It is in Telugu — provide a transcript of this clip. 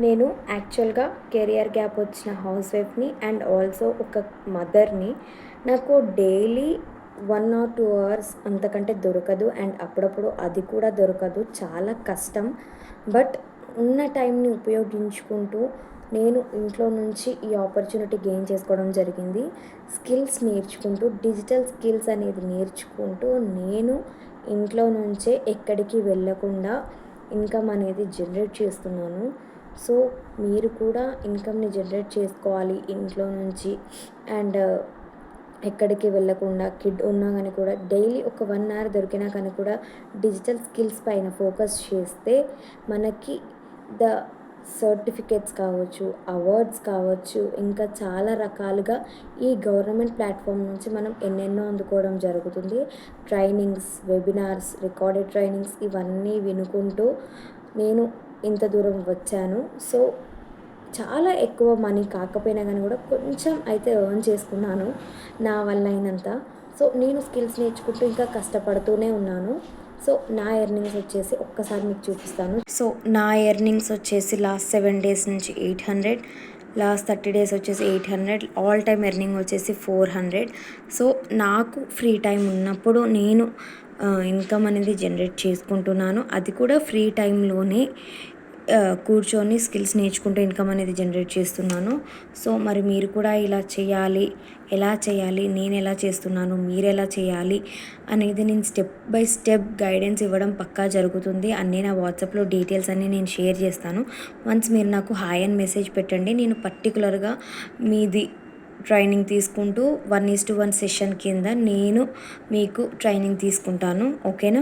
నేను యాక్చువల్గా కెరియర్ గ్యాప్ వచ్చిన హౌస్ వైఫ్ని అండ్ ఆల్సో ఒక మదర్ని. నాకు డైలీ 1 or 2 అవర్స్ అంతకంటే దొరకదు అండ్ అప్పుడప్పుడు అది కూడా దొరకదు, చాలా కష్టం. బట్ ఉన్న టైంని ఉపయోగించుకుంటూ నేను ఇంట్లో నుంచి ఈ ఆపర్చునిటీ గెయిన్ చేసుకోవడం జరిగింది. స్కిల్స్ నేర్చుకుంటూ, డిజిటల్ స్కిల్స్ అనేది నేర్చుకుంటూ నేను ఇంట్లో నుంచే ఎక్కడికి వెళ్ళకుండా ఇన్కమ్ అనేది జనరేట్ చేస్తున్నాను. సో మీరు కూడా ఇన్కమ్ని జనరేట్ చేసుకోవాలి ఇంట్లో నుంచి అండ్ ఎక్కడికి వెళ్ళకుండా. కిడ్ ఉన్నా కానీ కూడా డైలీ ఒక 1 అవర్ దొరికినా కానీ కూడా డిజిటల్ స్కిల్స్ పైన ఫోకస్ చేస్తే మనకి ద సర్టిఫికేట్స్ కావచ్చు, అవార్డ్స్ కావచ్చు, ఇంకా చాలా రకాలుగా ఈ గవర్నమెంట్ ప్లాట్ఫామ్ నుంచి మనం ఎన్నెన్నో అందుకోవడం జరుగుతుంది. ట్రైనింగ్స్, వెబినార్స్, రికార్డెడ్ ట్రైనింగ్స్ ఇవన్నీ వినుకుంటూ నేను ఇంత దూరం వచ్చాను. సో చాలా ఎక్కువ మనీ కాకపోయినా కానీ కూడా కొంచెం అయితే ఎర్న్ చేసుకున్నాను నా వల్ల అయినంత. సో నేను స్కిల్స్ నేర్చుకుంటూ ఇంకా కష్టపడుతూనే ఉన్నాను. సో నా ఎర్నింగ్స్ వచ్చేసి ఒక్కసారి మీకు చూపిస్తాను. సో నా ఎర్నింగ్స్ వచ్చేసి లాస్ట్ 7 days నుంచి 800, లాస్ట్ 30 days వచ్చేసి 800, ఆల్ టైమ్ ఎర్నింగ్ వచ్చేసి 400. సో నాకు ఫ్రీ టైం ఉన్నప్పుడు నేను ఇన్కమ్ అనేది జనరేట్ చేసుకుంటున్నాను. అది కూడా ఫ్రీ టైంలోనే కూర్చొని స్కిల్స్ నేర్చుకుంటూ ఇన్కమ్ అనేది జనరేట్ చేస్తున్నాను. సో మరి మీరు కూడా ఇలా చేయాలి, ఎలా చేయాలి, నేను ఎలా చేస్తున్నాను, మీరు ఎలా చేయాలి అనేది నేను స్టెప్ బై స్టెప్ గైడెన్స్ ఇవ్వడం పక్కా జరుగుతుంది. అన్నీ నా వాట్సాప్లో డీటెయిల్స్ అన్నీ నేను షేర్ చేస్తాను. వన్స్ మీరు నాకు హాయ్ అని మెసేజ్ పెట్టండి. నేను పర్టికులర్గా మీది ట్రైనింగ్ తీసుకుంటూ 1:1 సెషన్ కింద నేను మీకు ట్రైనింగ్ తీసుకుంటాను. ఓకేనా?